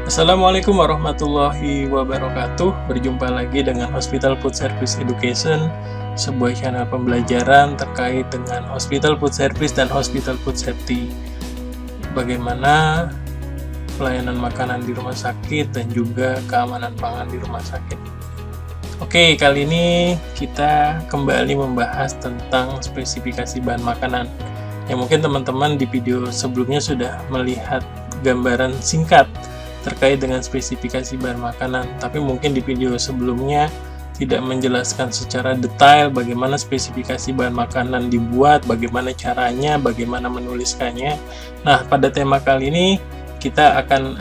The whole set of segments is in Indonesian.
Assalamualaikum warahmatullahi wabarakatuh. Berjumpa lagi dengan Hospital Food Service Education, sebuah channel pembelajaran terkait dengan Hospital Food Service dan Hospital Food Safety. Bagaimana pelayanan makanan di rumah sakit dan juga keamanan pangan di rumah sakit. Oke, kali ini kita kembali membahas tentang spesifikasi bahan makanan. Yang mungkin teman-teman di video sebelumnya sudah melihat gambaran singkat terkait dengan spesifikasi bahan makanan, tapi mungkin di video sebelumnya tidak menjelaskan secara detail bagaimana spesifikasi bahan makanan dibuat, bagaimana caranya, bagaimana menuliskannya. Nah, pada tema kali ini kita akan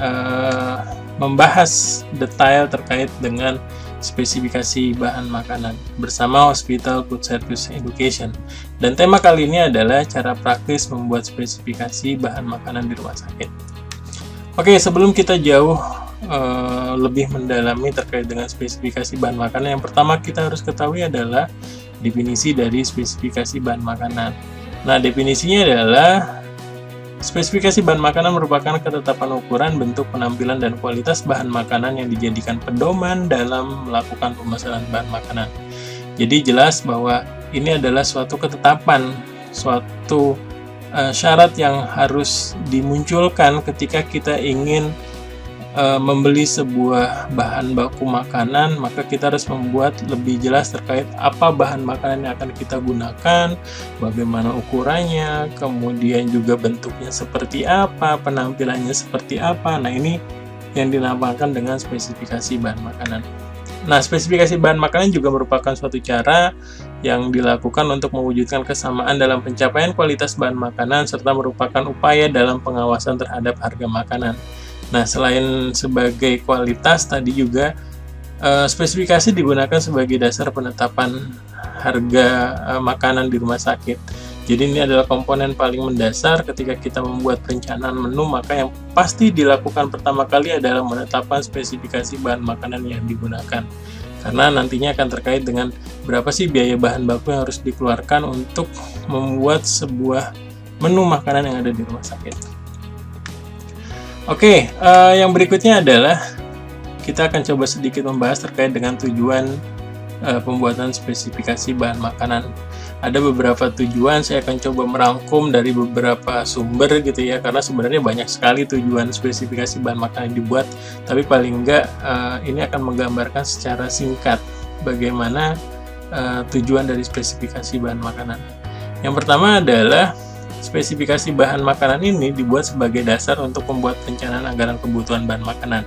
membahas detail terkait dengan spesifikasi bahan makanan bersama Hospital Food Service Education. Dan tema kali ini adalah cara praktis membuat spesifikasi bahan makanan di rumah sakit. Oke, sebelum kita jauh lebih mendalami terkait dengan spesifikasi bahan makanan, yang pertama kita harus ketahui adalah definisi dari spesifikasi bahan makanan. Nah, definisinya adalah spesifikasi bahan makanan merupakan ketetapan ukuran, bentuk, penampilan, dan kualitas bahan makanan yang dijadikan pedoman dalam melakukan pemesanan bahan makanan. Jadi jelas bahwa ini adalah suatu ketetapan, suatu syarat yang harus dimunculkan ketika kita ingin membeli sebuah bahan baku makanan, maka kita harus membuat lebih jelas terkait apa bahan makanan yang akan kita gunakan, bagaimana ukurannya, kemudian juga bentuknya seperti apa, penampilannya seperti apa. Nah, ini yang dinamakan dengan spesifikasi bahan makanan. Nah, spesifikasi bahan makanan juga merupakan suatu cara yang dilakukan untuk mewujudkan kesamaan dalam pencapaian kualitas bahan makanan serta merupakan upaya dalam pengawasan terhadap harga makanan. Nah, selain sebagai kualitas, tadi juga spesifikasi digunakan sebagai dasar penetapan harga makanan di rumah sakit. Jadi ini adalah komponen paling mendasar ketika kita membuat perencanaan menu, maka yang pasti dilakukan pertama kali adalah menetapkan spesifikasi bahan makanan yang digunakan. Karena nantinya akan terkait dengan berapa sih biaya bahan baku yang harus dikeluarkan untuk membuat sebuah menu makanan yang ada di rumah sakit. Oke, yang berikutnya adalah kita akan coba sedikit membahas terkait dengan tujuan pembuatan spesifikasi bahan makanan. Ada beberapa tujuan, saya akan coba merangkum dari beberapa sumber gitu ya, karena sebenarnya banyak sekali tujuan spesifikasi bahan makanan yang dibuat, tapi paling enggak ini akan menggambarkan secara singkat bagaimana tujuan dari spesifikasi bahan makanan. Yang pertama adalah spesifikasi bahan makanan ini dibuat sebagai dasar untuk membuat perencanaan anggaran kebutuhan bahan makanan.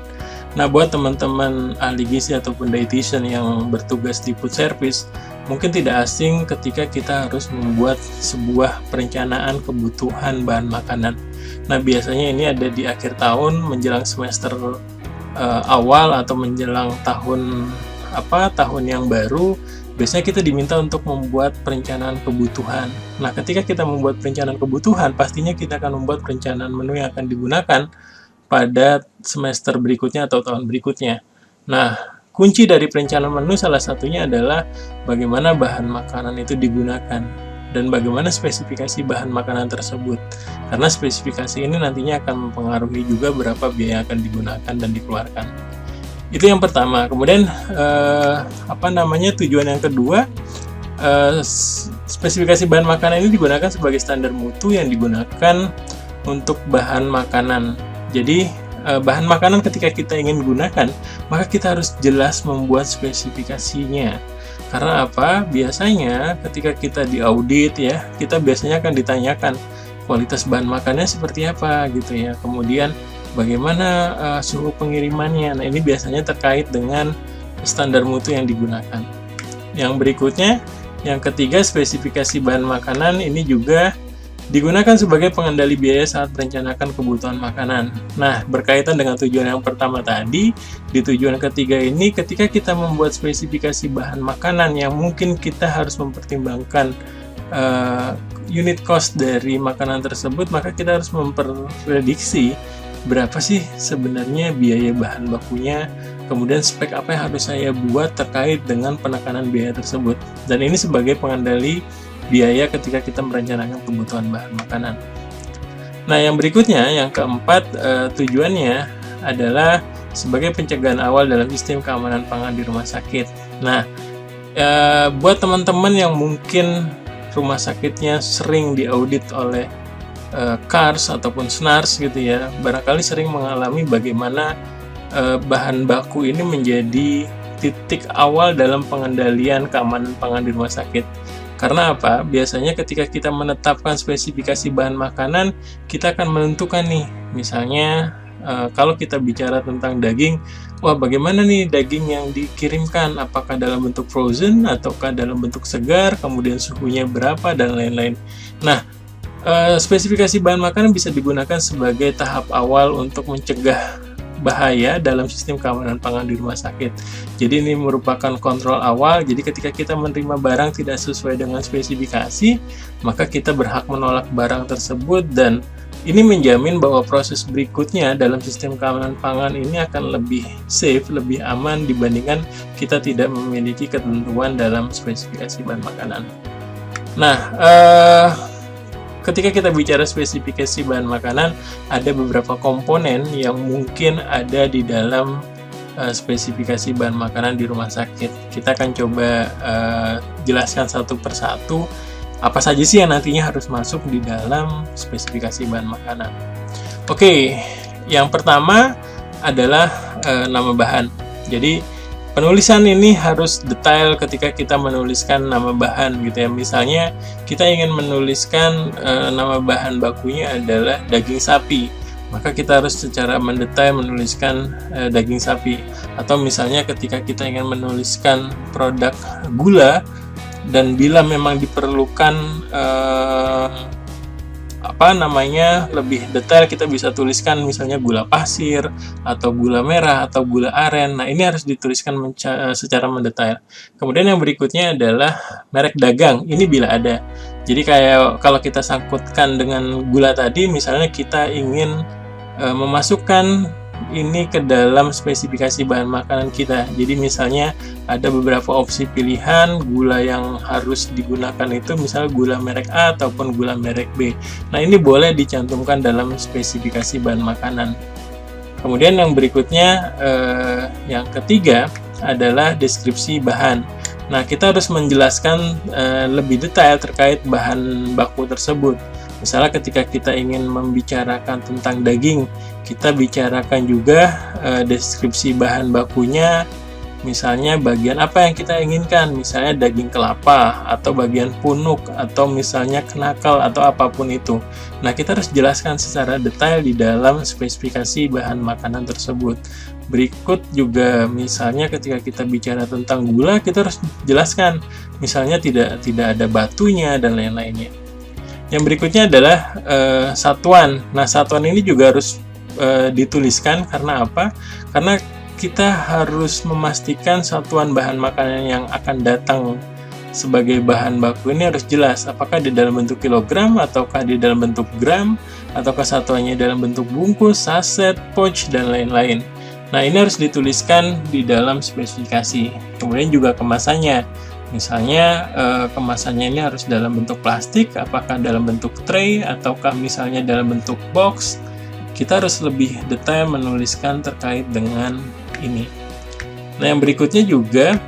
Nah, buat teman-teman ahli gizi ataupun dietitian yang bertugas di food service, mungkin tidak asing ketika kita harus membuat sebuah perencanaan kebutuhan bahan makanan. Nah, biasanya ini ada di akhir tahun menjelang semester awal atau menjelang tahun yang baru. Biasanya kita diminta untuk membuat perencanaan kebutuhan. Nah, ketika kita membuat perencanaan kebutuhan, pastinya kita akan membuat perencanaan menu yang akan digunakan pada semester berikutnya atau tahun berikutnya. Nah, kunci dari perencanaan menu salah satunya adalah bagaimana bahan makanan itu digunakan dan bagaimana spesifikasi bahan makanan tersebut. Karena spesifikasi ini nantinya akan mempengaruhi juga berapa biaya yang akan digunakan dan dikeluarkan. Itu yang pertama. Kemudian tujuan yang kedua, spesifikasi bahan makanan ini digunakan sebagai standar mutu yang digunakan untuk bahan makanan. Jadi bahan makanan ketika kita ingin gunakan, maka kita harus jelas membuat spesifikasinya. Karena apa? Biasanya ketika kita diaudit ya, kita biasanya akan ditanyakan kualitas bahan makanannya seperti apa gitu ya. Kemudian bagaimana suhu pengirimannya. Nah, ini biasanya terkait dengan standar mutu yang digunakan. Yang berikutnya, yang ketiga, spesifikasi bahan makanan ini juga digunakan sebagai pengendali biaya saat merencanakan kebutuhan makanan. Nah, berkaitan dengan tujuan yang pertama tadi, di tujuan ketiga ini ketika kita membuat spesifikasi bahan makanan yang mungkin kita harus mempertimbangkan unit cost dari makanan tersebut, maka kita harus memprediksi berapa sih sebenarnya biaya bahan bakunya, kemudian spek apa yang harus saya buat terkait dengan penekanan biaya tersebut. Dan ini sebagai pengendali biaya ketika kita merencanakan kebutuhan bahan makanan. Nah, yang berikutnya, yang keempat, tujuannya adalah sebagai pencegahan awal dalam sistem keamanan pangan di rumah sakit. Nah, buat teman-teman yang mungkin rumah sakitnya sering diaudit oleh CARS ataupun SNARS gitu ya, barangkali sering mengalami bagaimana bahan baku ini menjadi titik awal dalam pengendalian keamanan pangan di rumah sakit. Karena apa? Biasanya ketika kita menetapkan spesifikasi bahan makanan, kita akan menentukan nih, misalnya kalau kita bicara tentang daging, wah bagaimana nih daging yang dikirimkan, apakah dalam bentuk frozen ataukah dalam bentuk segar, kemudian suhunya berapa dan lain-lain. Nah, spesifikasi bahan makanan bisa digunakan sebagai tahap awal untuk mencegah bahaya dalam sistem keamanan pangan di rumah sakit. Jadi ini merupakan kontrol awal. Jadi ketika kita menerima barang tidak sesuai dengan spesifikasi, maka kita berhak menolak barang tersebut, dan ini menjamin bahwa proses berikutnya dalam sistem keamanan pangan ini akan lebih safe, lebih aman dibandingkan kita tidak memiliki ketentuan dalam spesifikasi bahan makanan. Nah, ketika kita bicara spesifikasi bahan makanan, ada beberapa komponen yang mungkin ada di dalam spesifikasi bahan makanan di rumah sakit. Kita akan coba jelaskan satu persatu apa saja sih yang nantinya harus masuk di dalam spesifikasi bahan makanan. Oke, yang pertama adalah nama bahan. Jadi penulisan ini harus detail ketika kita menuliskan nama bahan gitu ya. Misalnya kita ingin menuliskan nama bahan bakunya adalah daging sapi, maka kita harus secara mendetail menuliskan daging sapi. Atau misalnya ketika kita ingin menuliskan produk gula, dan bila memang diperlukan lebih detail, kita bisa tuliskan misalnya gula pasir atau gula merah atau gula aren. Nah, ini harus dituliskan secara mendetail. Kemudian yang berikutnya adalah merek dagang. Ini bila ada. Jadi kayak kalau kita sangkutkan dengan gula tadi, misalnya kita ingin memasukkan ini ke dalam spesifikasi bahan makanan kita. Jadi misalnya ada beberapa opsi pilihan gula yang harus digunakan, itu misalnya gula merek A ataupun gula merek B. Nah, ini boleh dicantumkan dalam spesifikasi bahan makanan. Kemudian yang berikutnya, yang ketiga adalah deskripsi bahan. Nah, kita harus menjelaskan lebih detail terkait bahan baku tersebut. Misalnya ketika kita ingin membicarakan tentang daging, kita bicarakan juga deskripsi bahan bakunya, misalnya bagian apa yang kita inginkan, misalnya daging kelapa, atau bagian punuk, atau misalnya kenakal, atau apapun itu. Nah, kita harus jelaskan secara detail di dalam spesifikasi bahan makanan tersebut. Berikut juga misalnya ketika kita bicara tentang gula, kita harus jelaskan, misalnya tidak ada batunya dan lain-lainnya. Yang berikutnya adalah satuan. Nah, satuan ini juga harus dituliskan. Karena apa? Karena kita harus memastikan satuan bahan makanan yang akan datang sebagai bahan baku ini harus jelas. Apakah di dalam bentuk kilogram, ataukah di dalam bentuk gram, ataukah satuannya dalam bentuk bungkus, saset, pouch, dan lain-lain. Nah, ini harus dituliskan di dalam spesifikasi. Kemudian juga kemasannya. Misalnya kemasannya ini harus dalam bentuk plastik, apakah dalam bentuk tray, ataukah misalnya dalam bentuk box. Kita harus lebih detail menuliskan terkait dengan ini. Nah, yang berikutnya juga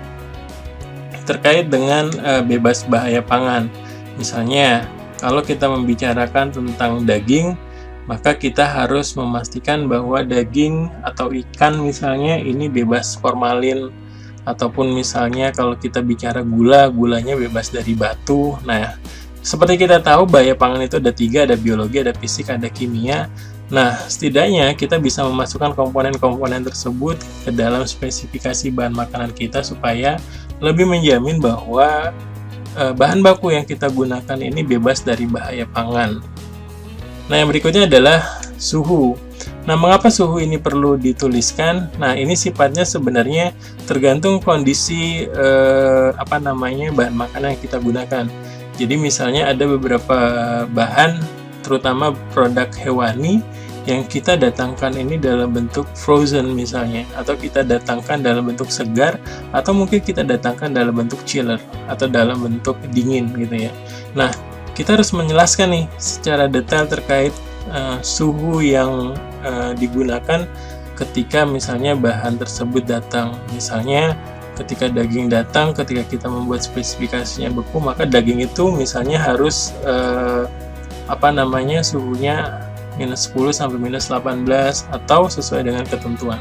terkait dengan bebas bahaya pangan. Misalnya, kalau kita membicarakan tentang daging, maka kita harus memastikan bahwa daging atau ikan misalnya ini bebas formalin. Ataupun misalnya kalau kita bicara gulanya bebas dari batu. Nah, seperti kita tahu bahaya pangan itu ada 3, ada biologi, ada fisik, ada kimia. Nah, setidaknya kita bisa memasukkan komponen-komponen tersebut ke dalam spesifikasi bahan makanan kita supaya lebih menjamin bahwa bahan baku yang kita gunakan ini bebas dari bahaya pangan. Nah, yang berikutnya adalah suhu. Nah, mengapa suhu ini perlu dituliskan? Nah, ini sifatnya sebenarnya tergantung kondisi bahan makanan yang kita gunakan. Jadi misalnya ada beberapa bahan, terutama produk hewani, yang kita datangkan ini dalam bentuk frozen misalnya, atau kita datangkan dalam bentuk segar, atau mungkin kita datangkan dalam bentuk chiller atau dalam bentuk dingin gitu ya. Nah, kita harus menjelaskan nih secara detail terkait suhu yang digunakan ketika misalnya bahan tersebut datang. Misalnya ketika daging datang, ketika kita membuat spesifikasinya beku, maka daging itu misalnya harus suhunya -10 sampai -18 atau sesuai dengan ketentuan.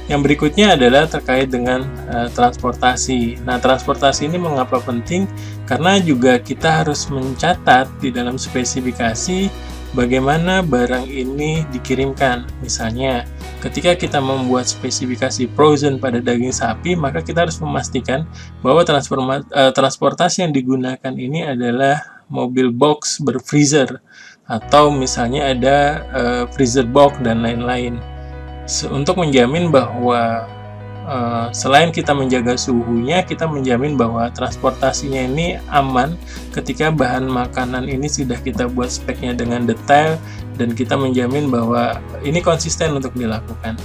Yang berikutnya adalah terkait dengan transportasi. Nah, transportasi ini mengapa penting? Karena juga kita harus mencatat di dalam spesifikasi bagaimana barang ini dikirimkan. Misalnya, ketika kita membuat spesifikasi frozen pada daging sapi, maka kita harus memastikan bahwa transportasi yang digunakan ini adalah mobil box berfreezer, atau misalnya ada freezer box dan lain-lain. Untuk menjamin bahwa selain kita menjaga suhunya, kita menjamin bahwa transportasinya ini aman ketika bahan makanan ini sudah kita buat speknya dengan detail, dan kita menjamin bahwa ini konsisten untuk dilakukan.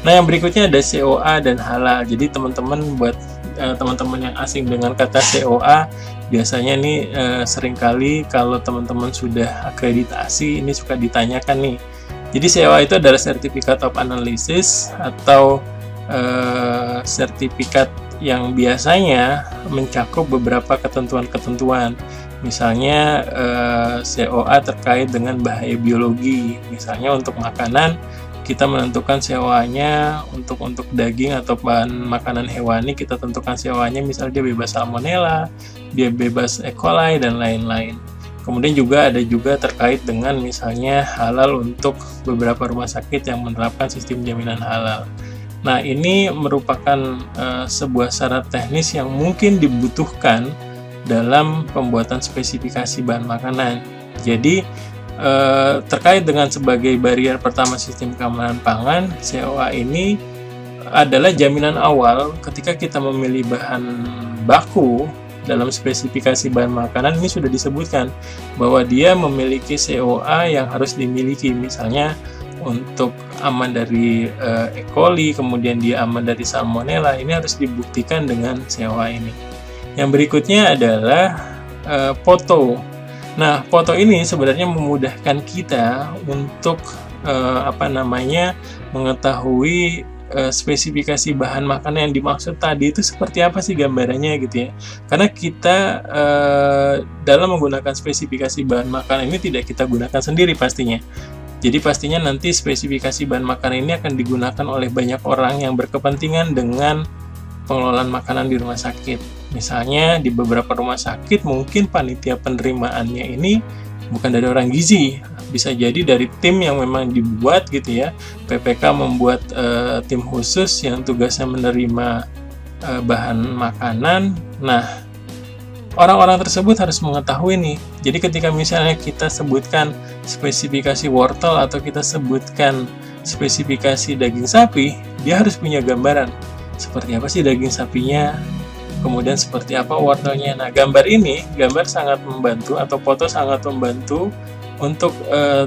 Nah, yang berikutnya ada COA dan halal. Jadi teman-teman, buat teman-teman yang asing dengan kata COA, biasanya nih seringkali kalau teman-teman sudah akreditasi, ini suka ditanyakan nih. Jadi COA itu adalah Certificate of Analysis, atau sertifikat yang biasanya mencakup beberapa ketentuan-ketentuan. Misalnya COA terkait dengan bahaya biologi. Misalnya untuk makanan, kita menentukan COA-nya. Untuk daging atau bahan makanan hewani, kita tentukan COA-nya, misalnya dia bebas salmonella, dia bebas E. coli, dan lain-lain. Kemudian juga ada terkait dengan misalnya halal untuk beberapa rumah sakit yang menerapkan sistem jaminan halal. Nah, ini merupakan sebuah syarat teknis yang mungkin dibutuhkan dalam pembuatan spesifikasi bahan makanan. Jadi, terkait dengan sebagai barrier pertama sistem keamanan pangan, COA ini adalah jaminan awal ketika kita memilih bahan baku. Dalam spesifikasi bahan makanan ini sudah disebutkan bahwa dia memiliki COA yang harus dimiliki. Misalnya untuk aman dari E. coli, kemudian dia aman dari salmonella, ini harus dibuktikan dengan COA ini. Yang berikutnya adalah foto. Nah, foto ini sebenarnya memudahkan kita untuk mengetahui spesifikasi bahan makanan yang dimaksud tadi itu seperti apa sih gambarannya gitu ya. Karena kita dalam menggunakan spesifikasi bahan makanan ini tidak kita gunakan sendiri pastinya. Jadi pastinya nanti spesifikasi bahan makanan ini akan digunakan oleh banyak orang yang berkepentingan dengan pengelolaan makanan di rumah sakit. Misalnya di beberapa rumah sakit mungkin panitia penerimaannya ini bukan dari orang gizi, bisa jadi dari tim yang memang dibuat gitu ya. PPK membuat tim khusus yang tugasnya menerima bahan makanan. Nah, orang-orang tersebut harus mengetahui nih. Jadi ketika misalnya kita sebutkan spesifikasi wortel atau kita sebutkan spesifikasi daging sapi, dia harus punya gambaran seperti apa sih daging sapinya, kemudian seperti apa wortelnya. Nah, gambar sangat membantu, atau foto sangat membantu untuk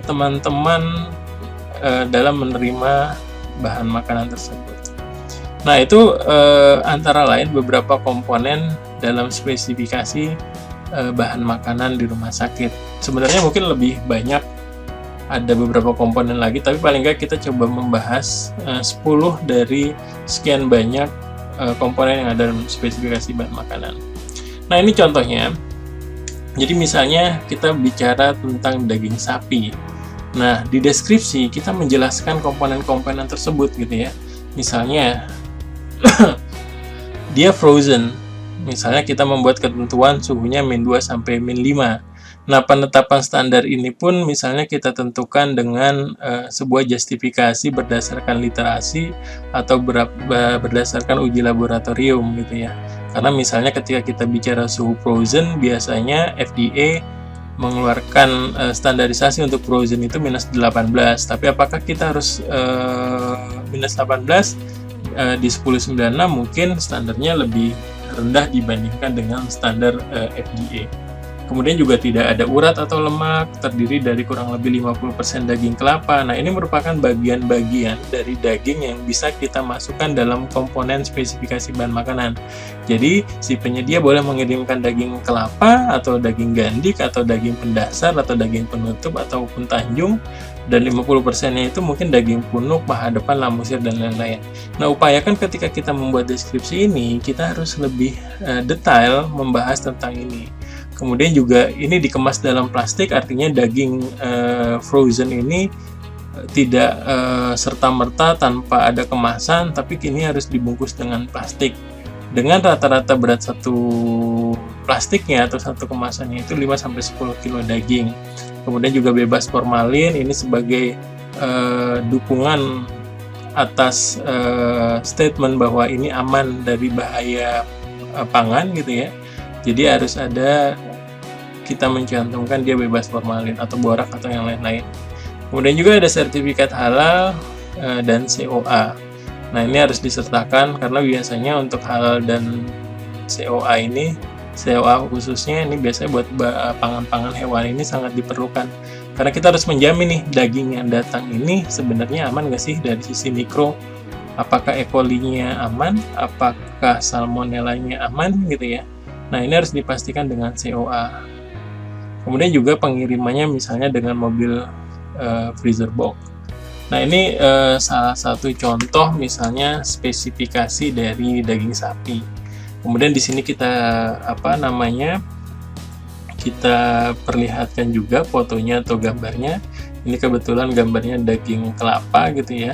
teman-teman dalam menerima bahan makanan tersebut. Nah, itu antara lain beberapa komponen dalam spesifikasi bahan makanan di rumah sakit. Sebenarnya mungkin lebih banyak, ada beberapa komponen lagi, tapi paling nggak kita coba membahas 10 dari sekian banyak komponen yang ada dalam spesifikasi bahan makanan. Nah, ini contohnya. Jadi misalnya kita bicara tentang daging sapi. Nah, di deskripsi kita menjelaskan komponen-komponen tersebut gitu ya. Misalnya dia frozen. Misalnya kita membuat ketentuan suhunya -2 sampai -5. Nah, penetapan standar ini pun misalnya kita tentukan dengan sebuah justifikasi berdasarkan literasi atau berdasarkan uji laboratorium gitu ya. Karena misalnya ketika kita bicara suhu frozen, biasanya FDA mengeluarkan standarisasi untuk frozen itu -18. Tapi apakah kita harus -18? Di 1096 mungkin standarnya lebih rendah dibandingkan dengan standar FDA. Kemudian juga tidak ada urat atau lemak, terdiri dari kurang lebih 50% daging kelapa. Nah, ini merupakan bagian-bagian dari daging yang bisa kita masukkan dalam komponen spesifikasi bahan makanan. Jadi, si penyedia boleh mengirimkan daging kelapa, atau daging gandik, atau daging pendasar, atau daging penutup, ataupun tanjung, dan 50%-nya itu mungkin daging punuk, paha depan, lamusir, dan lain-lain. Nah, upayakan ketika kita membuat deskripsi ini, kita harus lebih detail membahas tentang ini. Kemudian juga ini dikemas dalam plastik, artinya daging frozen ini tidak serta-merta tanpa ada kemasan, tapi kini harus dibungkus dengan plastik. Dengan rata-rata berat satu plastiknya atau satu kemasannya itu 5-10 kg daging. Kemudian juga bebas formalin, ini sebagai dukungan atas statement bahwa ini aman dari bahaya pangan gitu ya. Jadi harus ada, kita mencantumkan dia bebas formalin atau borak atau yang lain-lain. Kemudian juga ada sertifikat halal dan COA. Nah, ini harus disertakan karena biasanya untuk halal dan COA ini, COA khususnya ini biasanya buat pangan-pangan hewan ini sangat diperlukan. Karena kita harus menjamin nih daging yang datang ini sebenarnya aman nggak sih dari sisi mikro. Apakah E. coli-nya aman, apakah salmonella-nya aman gitu ya. Nah, ini harus dipastikan dengan COA. Kemudian juga pengirimannya misalnya dengan mobil freezer box. Nah, ini salah satu contoh misalnya spesifikasi dari daging sapi. Kemudian di sini kita kita perlihatkan juga fotonya atau gambarnya. Ini kebetulan gambarnya daging kelapa gitu ya.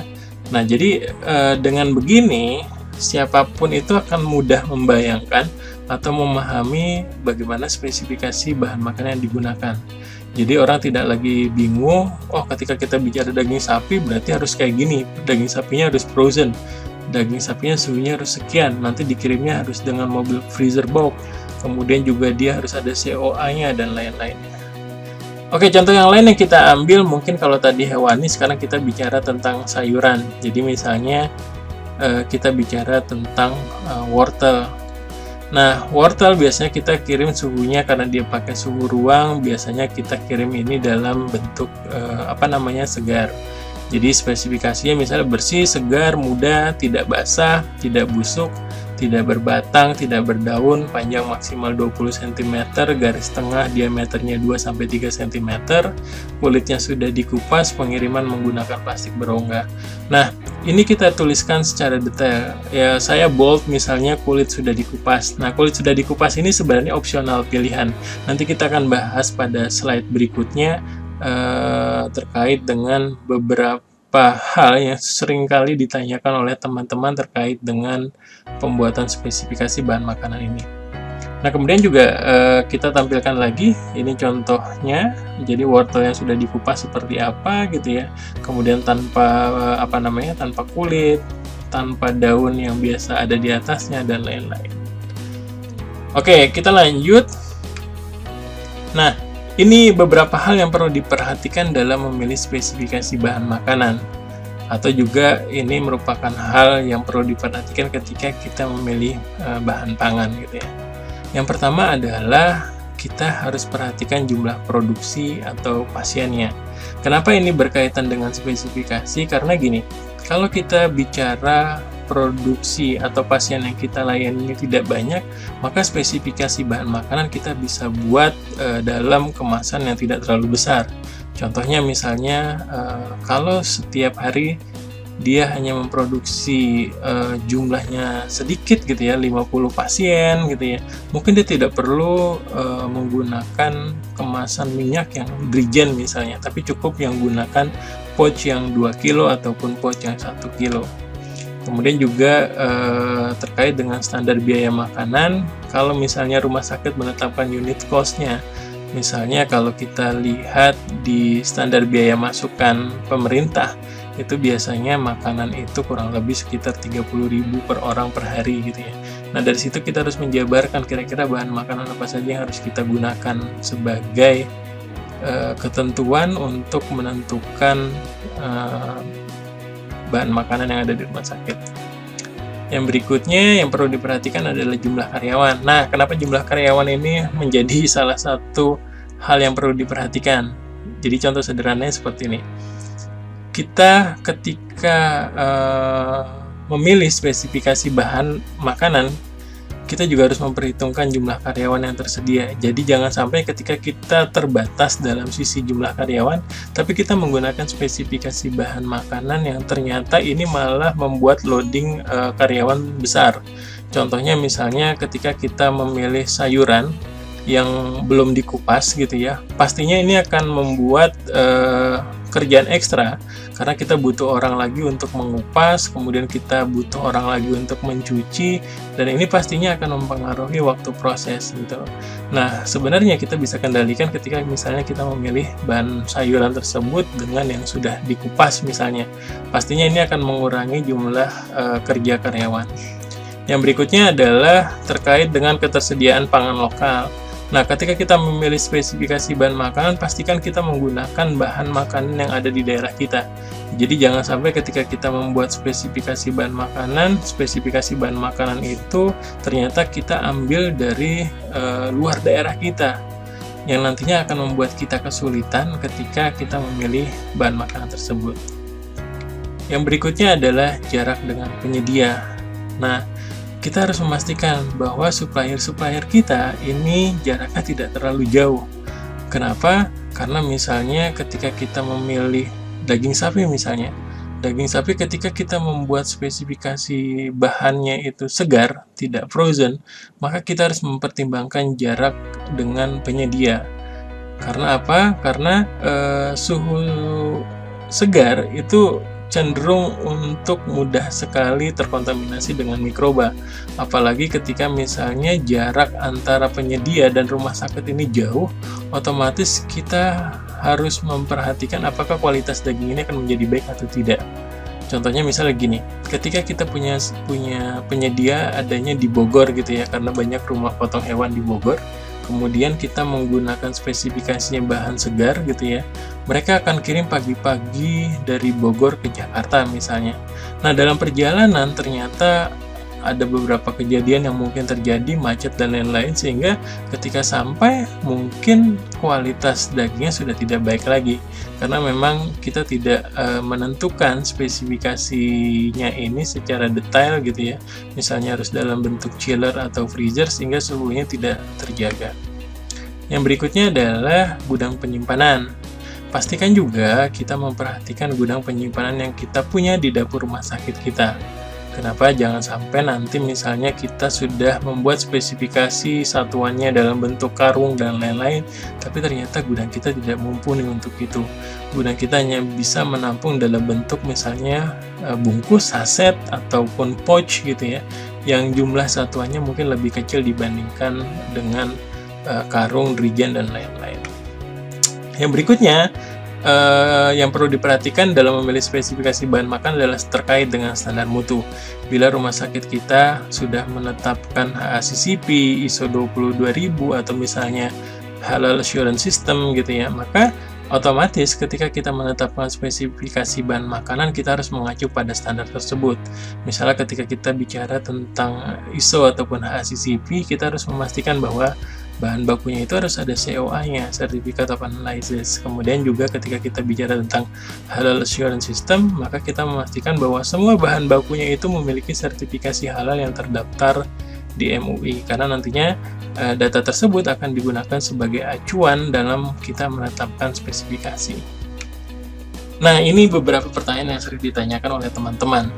Nah, jadi dengan begini siapapun itu akan mudah membayangkan atau memahami bagaimana spesifikasi bahan makanan yang digunakan. Jadi orang tidak lagi bingung, oh ketika kita bicara daging sapi berarti harus kayak gini, daging sapinya harus frozen, daging sapinya suhunya harus sekian, nanti dikirimnya harus dengan mobil freezer box, kemudian juga dia harus ada COA-nya dan lain-lainnya. Oke, contoh yang lain yang kita ambil mungkin kalau tadi hewani, sekarang kita bicara tentang sayuran. Jadi misalnya kita bicara tentang wortel. Nah, wortel biasanya kita kirim suhunya karena dia pakai suhu ruang, biasanya kita kirim ini dalam bentuk segar. Jadi spesifikasinya misalnya bersih, segar, muda, tidak basah, tidak busuk, tidak berbatang, tidak berdaun, panjang maksimal 20 cm, garis tengah diameternya 2-3 cm, kulitnya sudah dikupas, pengiriman menggunakan plastik berongga. Nah, ini kita tuliskan secara detail. Ya, saya bold misalnya kulit sudah dikupas. Nah, kulit sudah dikupas ini sebenarnya opsional pilihan. Nanti kita akan bahas pada slide berikutnya terkait dengan beberapa hal yang seringkali ditanyakan oleh teman-teman terkait dengan pembuatan spesifikasi bahan makanan ini. Nah, kemudian juga kita tampilkan lagi ini contohnya. Jadi wortel yang sudah dikupas seperti apa gitu ya. Kemudian tanpa tanpa kulit, tanpa daun yang biasa ada di atasnya dan lain-lain. Oke, kita lanjut. Nah, ini beberapa hal yang perlu diperhatikan dalam memilih spesifikasi bahan makanan. Atau juga ini merupakan hal yang perlu diperhatikan ketika kita memilih bahan pangan gitu ya. Yang pertama adalah kita harus perhatikan jumlah produksi atau pasiennya. Kenapa ini berkaitan dengan spesifikasi? Karena gini, kalau kita bicara produksi atau pasien yang kita layani tidak banyak, maka spesifikasi bahan makanan kita bisa buat dalam kemasan yang tidak terlalu besar. Contohnya misalnya kalau setiap hari dia hanya memproduksi jumlahnya sedikit gitu ya, 50 pasien gitu ya, mungkin dia tidak perlu menggunakan kemasan minyak yang Drigen misalnya, tapi cukup yang gunakan pouch yang 2 kilo ataupun pouch yang 1 kilo. Kemudian juga terkait dengan standar biaya makanan, kalau misalnya rumah sakit menetapkan unit cost-nya, misalnya kalau kita lihat di standar biaya masukan pemerintah, itu biasanya makanan itu kurang lebih sekitar 30.000 per orang per hari gitu ya. Nah, dari situ kita harus menjabarkan kira-kira bahan makanan apa saja yang harus kita gunakan sebagai ketentuan untuk menentukan bahan makanan yang ada di rumah sakit. Yang berikutnya yang perlu diperhatikan adalah jumlah karyawan. Nah, kenapa jumlah karyawan ini menjadi salah satu hal yang perlu diperhatikan? Jadi contoh sederhananya seperti ini. Kita ketika memilih spesifikasi bahan makanan, kita juga harus memperhitungkan jumlah karyawan yang tersedia. Jadi jangan sampai ketika kita terbatas dalam sisi jumlah karyawan, tapi kita menggunakan spesifikasi bahan makanan yang ternyata ini malah membuat loading karyawan besar. Contohnya misalnya ketika kita memilih sayuran yang belum dikupas gitu ya, pastinya ini akan membuat kerjaan ekstra karena kita butuh orang lagi untuk mengupas, kemudian kita butuh orang lagi untuk mencuci, dan ini pastinya akan mempengaruhi waktu proses gitu. Nah, sebenarnya kita bisa kendalikan ketika misalnya kita memilih bahan sayuran tersebut dengan yang sudah dikupas misalnya. Pastinya ini akan mengurangi jumlah kerja karyawan. Yang berikutnya adalah terkait dengan ketersediaan pangan lokal. Nah, ketika kita memilih spesifikasi bahan makanan, pastikan kita menggunakan bahan makanan yang ada di daerah kita. Jadi jangan sampai ketika kita membuat spesifikasi bahan makanan itu ternyata kita ambil dari luar daerah kita, yang nantinya akan membuat kita kesulitan ketika kita memilih bahan makanan tersebut. Yang berikutnya adalah jarak dengan penyedia. Nah, kita harus memastikan bahwa supplier kita ini jaraknya tidak terlalu jauh. Kenapa? Karena misalnya ketika kita memilih daging sapi misalnya, daging sapi ketika kita membuat spesifikasi bahannya itu segar, tidak frozen, maka kita harus mempertimbangkan jarak dengan penyedia. Karena apa? Karena suhu segar itu cenderung untuk mudah sekali terkontaminasi dengan mikroba. Apalagi ketika misalnya jarak antara penyedia dan rumah sakit ini jauh, otomatis kita harus memperhatikan apakah kualitas daging ini akan menjadi baik atau tidak. Contohnya misalnya gini, ketika kita punya penyedia adanya di Bogor gitu ya, karena banyak rumah potong hewan di Bogor, kemudian kita menggunakan spesifikasinya bahan segar gitu ya, mereka akan kirim pagi-pagi dari Bogor ke Jakarta misalnya. Nah, dalam perjalanan ternyata ada beberapa kejadian yang mungkin terjadi, macet dan lain-lain, sehingga ketika sampai mungkin kualitas dagingnya sudah tidak baik lagi karena memang kita tidak menentukan spesifikasinya ini secara detail gitu ya, misalnya harus dalam bentuk chiller atau freezer sehingga suhunya tidak terjaga. Yang berikutnya adalah gudang penyimpanan. Pastikan juga kita memperhatikan gudang penyimpanan yang kita punya di dapur rumah sakit kita. Kenapa? Jangan sampai nanti misalnya kita sudah membuat spesifikasi satuannya dalam bentuk karung dan lain-lain, tapi ternyata gudang kita tidak mumpuni untuk itu. Gudang kita hanya bisa menampung dalam bentuk misalnya bungkus, saset, ataupun pouch gitu ya, yang jumlah satuannya mungkin lebih kecil dibandingkan dengan karung, dirigen, dan lain-lain. Yang berikutnya, yang perlu diperhatikan dalam memilih spesifikasi bahan makan adalah terkait dengan standar mutu. Bila rumah sakit kita sudah menetapkan HACCP, ISO 22000 atau misalnya Halal Assurance System gitu ya, maka otomatis ketika kita menetapkan spesifikasi bahan makanan, kita harus mengacu pada standar tersebut. Misalnya ketika kita bicara tentang ISO ataupun HACCP, kita harus memastikan bahwa bahan bakunya itu harus ada COA-nya, Certificate of Analysis. Kemudian juga ketika kita bicara tentang Halal Assurance System, maka kita memastikan bahwa semua bahan bakunya itu memiliki sertifikasi halal yang terdaftar di MUI, karena nantinya data tersebut akan digunakan sebagai acuan dalam kita menetapkan spesifikasi. Nah, ini beberapa pertanyaan yang sering ditanyakan oleh teman-teman.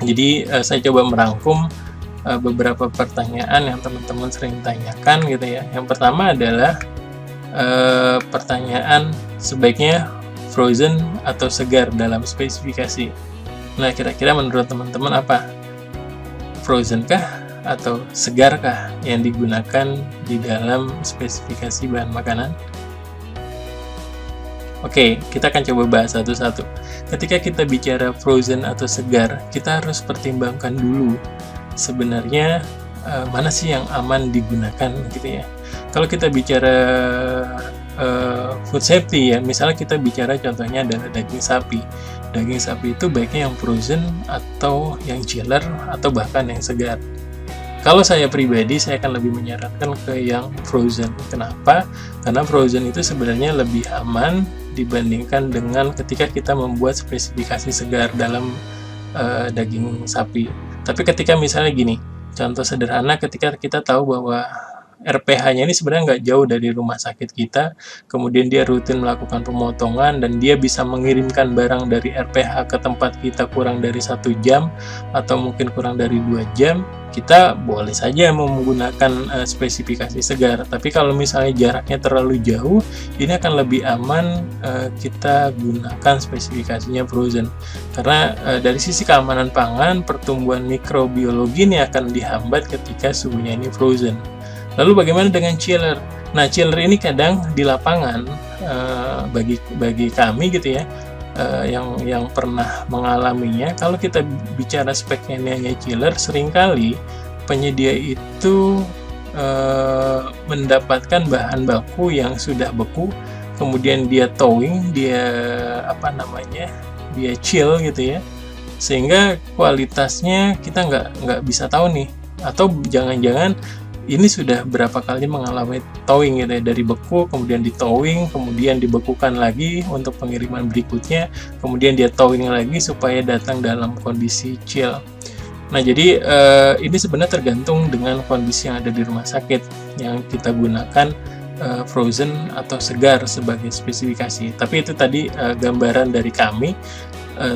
Jadi saya coba merangkum beberapa pertanyaan yang teman-teman sering tanyakan gitu ya. Yang pertama adalah pertanyaan sebaiknya frozen atau segar dalam spesifikasi. Nah, kira-kira menurut teman-teman apa? Frozen kah atau segar kah yang digunakan di dalam spesifikasi bahan makanan? Oke, kita akan coba bahas satu-satu. Ketika kita bicara frozen atau segar, kita harus pertimbangkan dulu sebenarnya mana sih yang aman digunakan gitu ya. Kalau kita bicara food safety ya. Misalnya kita bicara contohnya adalah daging sapi. Daging sapi itu baiknya yang frozen atau yang chiller atau bahkan yang segar. Kalau saya pribadi, saya akan lebih menyarankan ke yang frozen. Kenapa? Karena frozen itu sebenarnya lebih aman dibandingkan dengan ketika kita membuat spesifikasi segar dalam daging sapi. Tapi ketika misalnya gini, contoh sederhana ketika kita tahu bahwa RPH-nya ini sebenarnya nggak jauh dari rumah sakit kita, kemudian dia rutin melakukan pemotongan dan dia bisa mengirimkan barang dari RPH ke tempat kita kurang dari 1 jam atau mungkin kurang dari 2 jam, kita boleh saja menggunakan spesifikasi segar. Tapi kalau misalnya jaraknya terlalu jauh, ini akan lebih aman kita gunakan spesifikasinya frozen. Karena dari sisi keamanan pangan, pertumbuhan mikrobiologi ini akan dihambat ketika suhunya ini frozen. Lalu bagaimana dengan chiller? Nah, chiller ini kadang di lapangan bagi kami gitu ya, yang pernah mengalaminya, kalau kita bicara speknya hanya chiller, seringkali penyedia itu mendapatkan bahan baku yang sudah beku, kemudian dia thawing, dia chill gitu ya, sehingga kualitasnya kita nggak bisa tahu nih, atau jangan-jangan ini sudah berapa kali mengalami thawing gitu ya, dari beku kemudian di thawing, kemudian dibekukan lagi untuk pengiriman berikutnya, kemudian dia thawing lagi supaya datang dalam kondisi chill. Nah, jadi ini sebenarnya tergantung dengan kondisi yang ada di rumah sakit yang kita gunakan frozen atau segar sebagai spesifikasi. Tapi itu tadi gambaran dari kami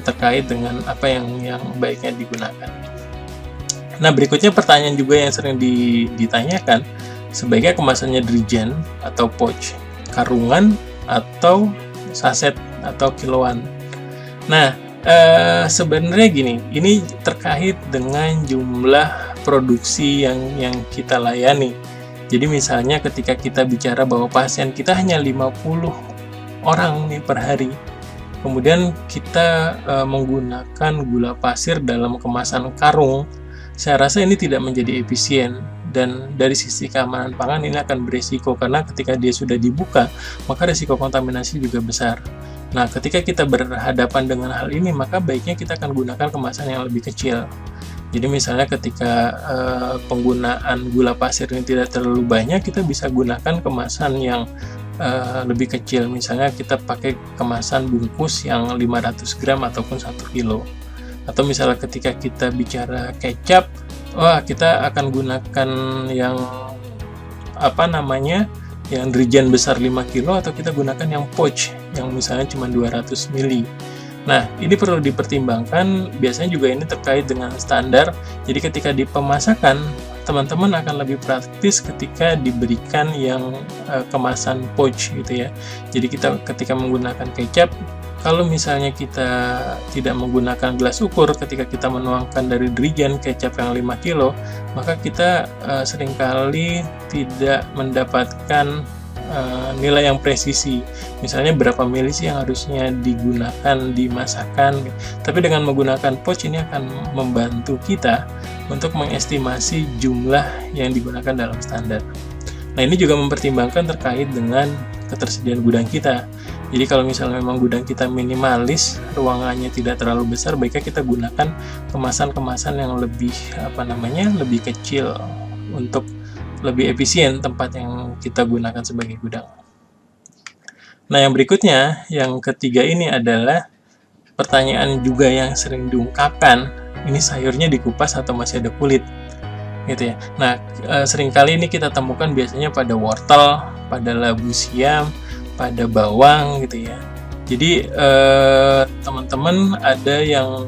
terkait dengan apa yang baiknya digunakan. Nah, berikutnya pertanyaan juga yang sering ditanyakan, sebaiknya kemasannya dirijen atau pouch, karungan atau saset atau kiloan. Nah, sebenarnya gini, ini terkait dengan jumlah produksi yang kita layani. Jadi misalnya ketika kita bicara bahwa pasien kita hanya 50 orang nih per hari, kemudian kita menggunakan gula pasir dalam kemasan karung, saya rasa ini tidak menjadi efisien, dan dari sisi keamanan pangan ini akan beresiko karena ketika dia sudah dibuka, maka resiko kontaminasi juga besar. Nah, ketika kita berhadapan dengan hal ini, maka baiknya kita akan gunakan kemasan yang lebih kecil. Jadi misalnya ketika penggunaan gula pasir ini tidak terlalu banyak, kita bisa gunakan kemasan yang lebih kecil. Misalnya kita pakai kemasan bungkus yang 500 gram ataupun 1 kilo. Atau misalnya ketika kita bicara kecap, kita akan gunakan yang yang dirijen besar 5 kilo, atau kita gunakan yang pouch yang misalnya cuma 200 ml. Nah, ini perlu dipertimbangkan, biasanya juga ini terkait dengan standar. Jadi ketika di pemasakan, teman-teman akan lebih praktis ketika diberikan yang kemasan pouch gitu ya. Jadi kita ketika menggunakan kecap, kalau misalnya kita tidak menggunakan gelas ukur ketika kita menuangkan dari dirijen kecap yang 5 kilo, maka kita seringkali tidak mendapatkan nilai yang presisi. Misalnya berapa mili sih yang harusnya digunakan di masakan. Tapi dengan menggunakan pouch ini akan membantu kita untuk mengestimasi jumlah yang digunakan dalam standar. Nah, ini juga mempertimbangkan terkait dengan ketersediaan gudang kita. Jadi kalau misalnya memang gudang kita minimalis, ruangannya tidak terlalu besar, baiknya kita gunakan kemasan-kemasan yang lebih lebih kecil untuk lebih efisien tempat yang kita gunakan sebagai gudang. Nah, yang berikutnya, yang ketiga ini adalah pertanyaan juga yang sering diungkapkan, ini sayurnya dikupas atau masih ada kulit? Gitu ya. Nah, seringkali ini kita temukan biasanya pada wortel, pada labu siam, pada bawang gitu ya. Jadi teman-teman ada yang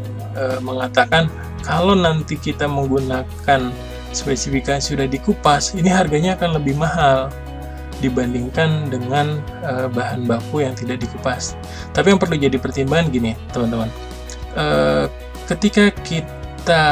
mengatakan kalau nanti kita menggunakan spesifikasi sudah dikupas, ini harganya akan lebih mahal dibandingkan dengan bahan baku yang tidak dikupas. Tapi yang perlu jadi pertimbangan gini, teman-teman. Ketika kita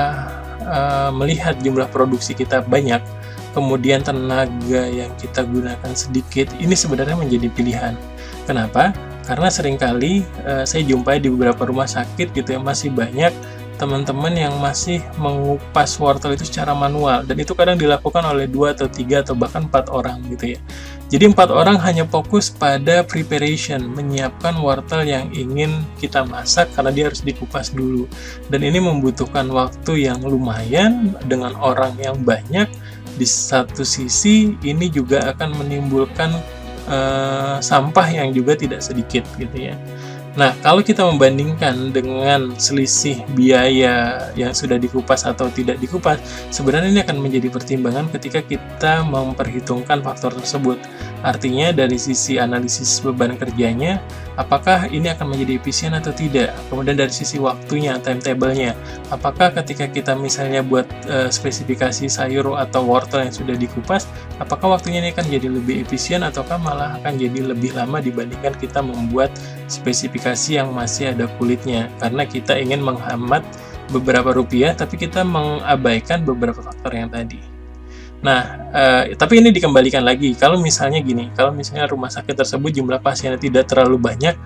melihat jumlah produksi kita banyak, kemudian tenaga yang kita gunakan sedikit, ini sebenarnya menjadi pilihan. Kenapa? Karena seringkali saya jumpai di beberapa rumah sakit gitu ya, masih banyak teman-teman yang masih mengupas wortel itu secara manual, dan itu kadang dilakukan oleh 2 atau 3 atau bahkan 4 orang gitu ya. Jadi 4 orang hanya fokus pada preparation, menyiapkan wortel yang ingin kita masak karena dia harus dikupas dulu. Dan ini membutuhkan waktu yang lumayan dengan orang yang banyak. Di satu sisi ini juga akan menimbulkan sampah yang juga tidak sedikit gitu ya. Nah, kalau kita membandingkan dengan selisih biaya yang sudah dikupas atau tidak dikupas, sebenarnya ini akan menjadi pertimbangan ketika kita memperhitungkan faktor tersebut. Artinya dari sisi analisis beban kerjanya, apakah ini akan menjadi efisien atau tidak. Kemudian dari sisi waktunya, timetable-nya, apakah ketika kita misalnya buat spesifikasi sayur atau wortel yang sudah dikupas, apakah waktunya ini akan jadi lebih efisien ataukah malah akan jadi lebih lama dibandingkan kita membuat spesifikasi yang masih ada kulitnya, karena kita ingin menghemat beberapa rupiah tapi kita mengabaikan beberapa faktor yang tadi. Nah, tapi ini dikembalikan lagi, kalau misalnya gini, kalau misalnya rumah sakit tersebut jumlah pasiennya tidak terlalu banyak,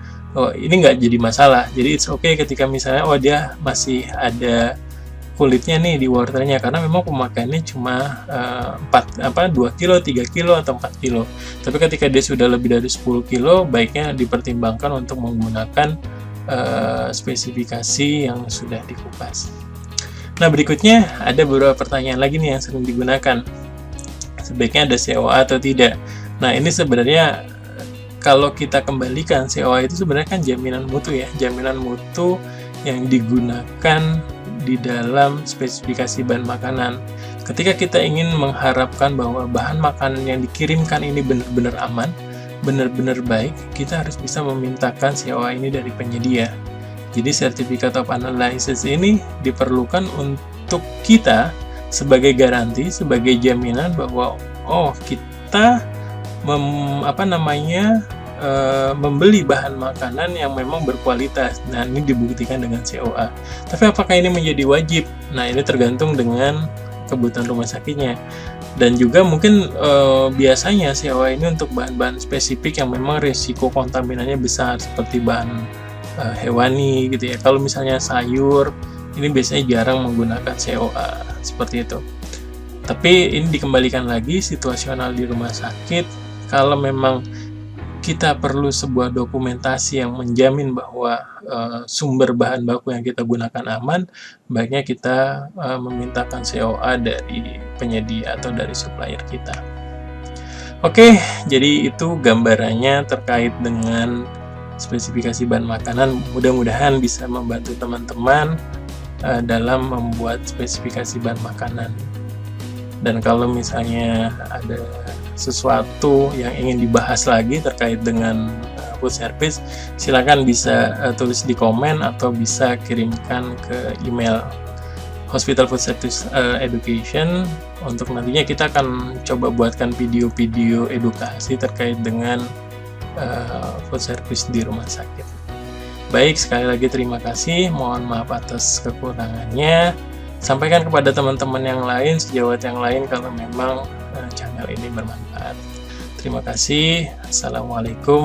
ini nggak jadi masalah. Jadi it's okay ketika misalnya dia masih ada kulitnya nih di wortelnya, karena memang pemakaiannya cuma 2 kilo, 3 kilo, atau 4 kilo. Tapi ketika dia sudah lebih dari 10 kilo, baiknya dipertimbangkan untuk menggunakan spesifikasi yang sudah dikupas. Nah, berikutnya ada beberapa pertanyaan lagi nih yang sering digunakan. Sebaiknya ada COA atau tidak? Nah, ini sebenarnya kalau kita kembalikan, COA itu sebenarnya kan jaminan mutu ya, jaminan mutu yang digunakan di dalam spesifikasi bahan makanan. Ketika kita ingin mengharapkan bahwa bahan makanan yang dikirimkan ini benar-benar aman, benar-benar baik, kita harus bisa memintakan COA ini dari penyedia. Jadi Certificate of Analysis ini diperlukan untuk kita sebagai garansi, sebagai jaminan bahwa kita membeli bahan makanan yang memang berkualitas. Nah, ini dibuktikan dengan COA. Tapi apakah ini menjadi wajib? Nah, ini tergantung dengan kebutuhan rumah sakitnya. Dan juga mungkin biasanya COA ini untuk bahan-bahan spesifik yang memang risiko kontaminannya besar, seperti bahan hewani gitu ya. Kalau misalnya sayur, ini biasanya jarang menggunakan COA seperti itu. Tapi ini dikembalikan lagi situasional di rumah sakit. Kalau memang kita perlu sebuah dokumentasi yang menjamin bahwa sumber bahan baku yang kita gunakan aman, baiknya kita memintakan COA dari penyedia atau dari supplier kita. Oke, jadi itu gambarannya terkait dengan spesifikasi bahan makanan. Mudah-mudahan bisa membantu teman-teman dalam membuat spesifikasi bahan makanan. Dan kalau misalnya ada sesuatu yang ingin dibahas lagi terkait dengan food service, silakan bisa tulis di komen atau bisa kirimkan ke email Hospital Food Service Education. Untuk nantinya kita akan coba buatkan video-video edukasi terkait dengan food service di rumah sakit. Baik, sekali lagi terima kasih, mohon maaf atas kekurangannya. Sampaikan kepada teman-teman yang lain, sejawat yang lain kalau memang channel ini bermanfaat. Terima kasih. Assalamualaikum.